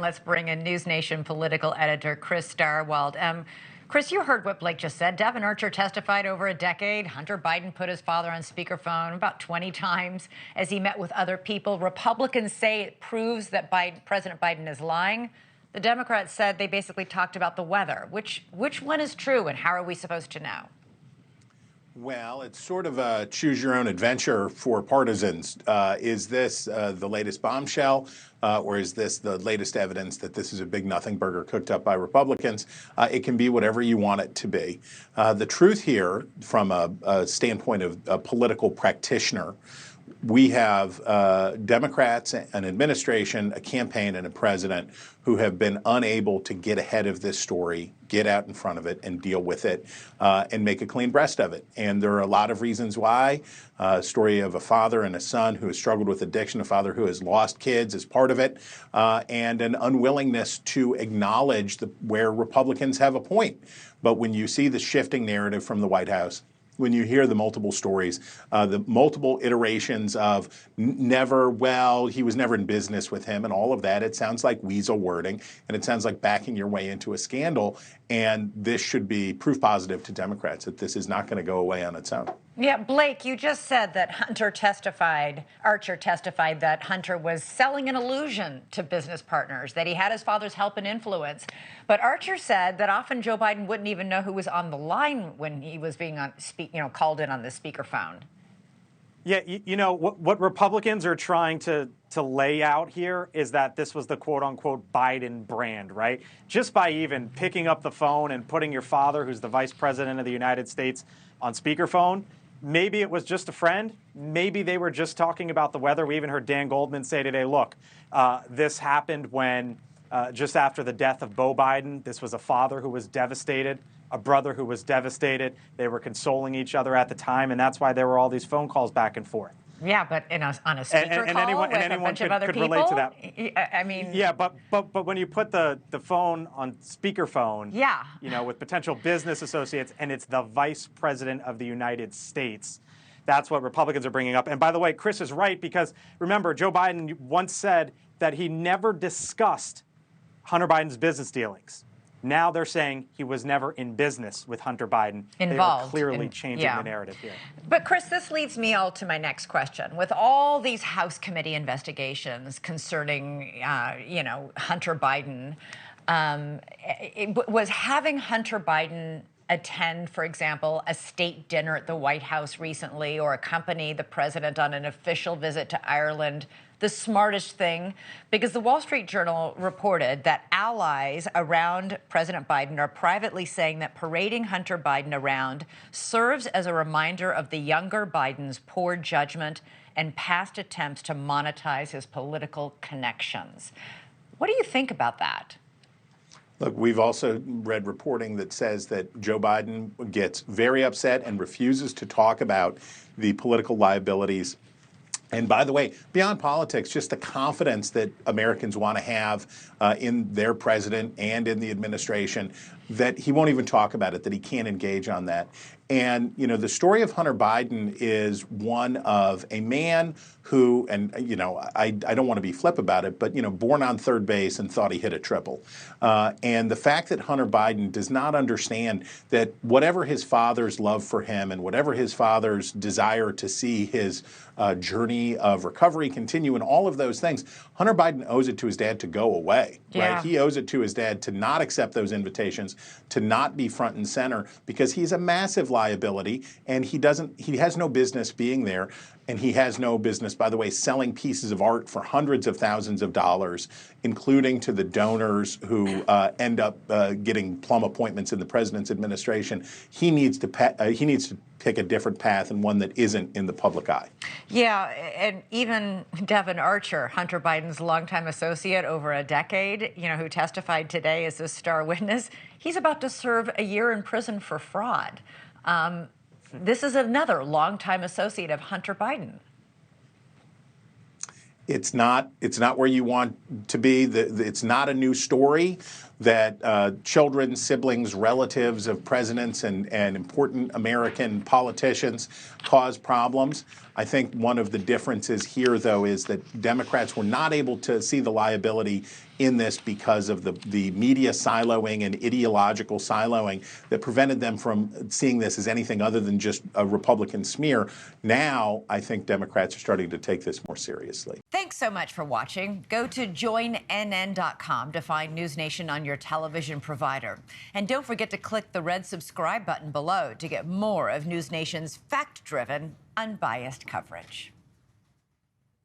let's bring in NewsNation political editor Chris Stirewalt. Chris, you heard what Blake just said. Devin Archer testified over a decade. Hunter Biden put his father on speakerphone about 20 times as he met with other people. Republicans say it proves that President Biden is lying. The Democrats said they basically talked about the weather. Which one is true, and how are we supposed to know? Well, it's sort of a choose-your-own adventure for partisans. Is this the latest bombshell, or is this the latest evidence that this is a big nothing burger cooked up by Republicans? It can be whatever you want it to be. The truth here, from a standpoint of a political practitioner, we have Democrats, an administration, a campaign, and a president who have been unable to get ahead of this story, get out in front of it, and deal with it, and make a clean breast of it. And there are a lot of reasons why. A story of a father and a son who has struggled with addiction, a father who has lost kids is part of it, and an unwillingness to acknowledge where Republicans have a point. But when you see the shifting narrative from the White House, when you hear the multiple stories, the multiple iterations of never, well, he was never in business with him and all of that, it sounds like weasel wording, and it sounds like backing your way into a scandal. And this should be proof positive to Democrats that this is not going to go away on its own. Yeah, Blake, you just said that Archer testified that Hunter was selling an illusion to business partners, that he had his father's help and influence. But Archer said that often Joe Biden wouldn't even know who was on the line when he was being called in on the speakerphone. Yeah, you know, what Republicans are trying to lay out here is that this was the quote-unquote Biden brand, right? Just by even picking up the phone and putting your father, who's the vice president of the United States, on speakerphone. Maybe it was just a friend. Maybe they were just talking about the weather. We even heard Dan Goldman say today, look, this happened when just after the death of Beau Biden. This was a father who was devastated, a brother who was devastated. They were consoling each other at the time, and that's why there were all these phone calls back and forth. Yeah, but on a speaker call with a bunch of other people? Relate to that. I mean... Yeah, but when you put the phone on speakerphone, yeah, you know, with potential business associates, and it's the Vice President of the United States, that's what Republicans are bringing up. And by the way, Chris is right, because remember, Joe Biden once said that he never discussed Hunter Biden's business dealings. Now they're saying he was never in business with Hunter Biden. Involved. They are clearly changing the narrative here. But Chris, this leads me all to my next question. With all these House committee investigations concerning, Hunter Biden, was having Hunter Biden attend, for example, a state dinner at the White House recently, or accompany the president on an official visit to Ireland, the smartest thing? Because the Wall Street Journal reported that allies around President Biden are privately saying that parading Hunter Biden around serves as a reminder of the younger Biden's poor judgment and past attempts to monetize his political connections. What do you think about that? Look, we've also read reporting that says that Joe Biden gets very upset and refuses to talk about the political liabilities. And by the way, beyond politics, just the confidence that Americans want to have in their president and in the administration, that he won't even talk about it, that he can't engage on that. And, you know, the story of Hunter Biden is one of a man who, and, you know, I don't want to be flip about it, but, you know, born on third base and thought he hit a triple. And the fact that Hunter Biden does not understand that whatever his father's love for him and whatever his father's desire to see his journey of recovery continue and all of those things, Hunter Biden owes it to his dad to go away, right? He owes it to his dad to not accept those invitations, to not be front and center, because he's a massive liability, and he has no business being there. And he has no business, by the way, selling pieces of art for hundreds of thousands of dollars, including to the donors who end up getting plum appointments in the president's administration. He needs to pick a different path, and one that isn't in the public eye. Yeah, and even Devin Archer, Hunter Biden's longtime associate over a decade, you know, who testified today as a star witness, he's about to serve a year in prison for fraud. This is another longtime associate of Hunter Biden. It's not where you want to be. It's not a new story, that children, siblings, relatives of presidents and important American politicians cause problems. I think one of the differences here, though, is that Democrats were not able to see the liability in this because of the media siloing and ideological siloing that prevented them from seeing this as anything other than just a Republican smear. Now, I think Democrats are starting to take this more seriously. Thanks so much for watching. Go to joinnn.com to find NewsNation on your television provider. And don't forget to click the red subscribe button below to get more of NewsNation's fact-driven, unbiased coverage.